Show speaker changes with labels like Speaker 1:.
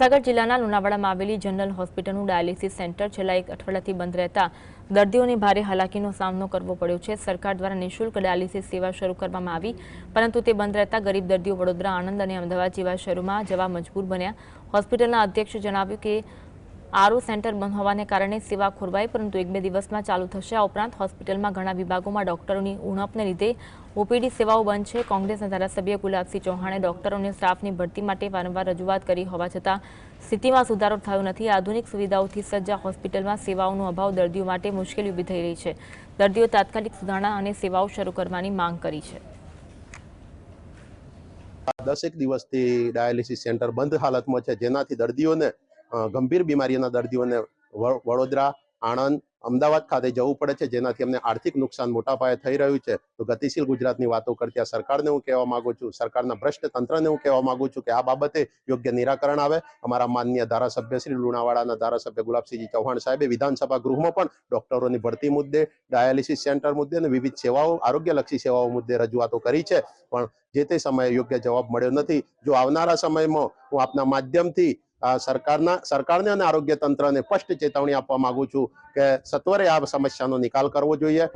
Speaker 1: મહીસાગર જિલ્લાના લુણાવાડામાં આવેલી જનરલ હોસ્પિટલનું ડાયાલિસિસ સેન્ટર છેલ્લા એક અઠવાડિયાથી બંધ રહેતા દર્દીઓને ભારે હાલાકીનો સામનો કરવો પડ્યો છે। સરકાર દ્વારા નિઃશુલ્ક ડાયાલિસિસ સેવા શરૂ કરવામાં આવી, પરંતુ તે બંધ રહેતા ગરીબ દર્દીઓ વડોદરા, આણંદ અને અમદાવાદ જેવા શહેરોમાં જવા મજબૂર બન્યા। હોસ્પિટલના અધ્યક્ષે જણાવ્યું કે આરઓ સેન્ટર બંધ હોવાને કારણે સેવા ખોરવાઈ, પરંતુ 1-2 દિવસમાં ચાલુ થશે। આ ઉપરાંત હોસ્પિટલમાં ઘણા વિભાગોમાં ડોક્ટરોની ઉણપને લીધે ઓપીડી સેવાઓ બંધ છે। કોંગ્રેસના ધારાસભ્ય ગુલાબસિંહ ચૌહાણે ડોક્ટરો અને સ્ટાફની ભરતી માટે વારંવાર રજૂઆત કરી હોવા છતાં સ્થિતિમાં સુધારો થયો નથી। આધુનિક સુવિધાઓથી સજ્જ આ હોસ્પિટલમાં સેવાઓનો અભાવ દર્દીઓ માટે મુશ્કેલી ઊભી થઈ રહી છે। દર્દીઓ તાત્કાલિક સુધારણા અને સેવાઓ શરૂ કરવાની માંગ કરી છે।
Speaker 2: 10 દિવસથી ડાયાલિસિસ સેન્ટર બંધ હાલતમાં છે, જેનાથી દર્દીઓને ગંભીર બીમારીના દર્દીઓને વડોદરા, આણંદ, અમદાવાદ ખાતે જવું પડે છે, જેનાથી અમને આર્થિક નુકસાન મોટા પાયે થઈ રહ્યું છે। તો ગતિશીલ ગુજરાતની વાતો કરતી આ સરકારને હું કહેવા માંગુ છું, સરકારના ભ્રષ્ટ તંત્રને હું કહેવા માંગુ છું કે આ બાબતે યોગ્ય નિરાકરણ આવે। અમારા માનનીય ધારાસભ્ય શ્રી લુણાવાડાના ધારાસભ્ય ગુલાબસિંહજી ચૌહાણ સાહેબે વિધાનસભા ગૃહમાં પણ ડોક્ટરોની ભરતી મુદ્દે, ડાયાલિસિસ સેન્ટર મુદ્દે અને વિવિધ સેવાઓ, આરોગ્યલક્ષી સેવાઓ મુદ્દે રજૂઆતો કરી છે, પણ જે તે સમયે યોગ્ય જવાબ મળ્યો નથી। જો આવનારા સમયમાં હું આપના માધ્યમથી સરકારને અને આરોગ્ય તંત્રને સ્પષ્ટ ચેતવણી આપવા માંગુ છું કે સત્વરે આ સમસ્યાનો નિકાલ કરવો જોઈએ।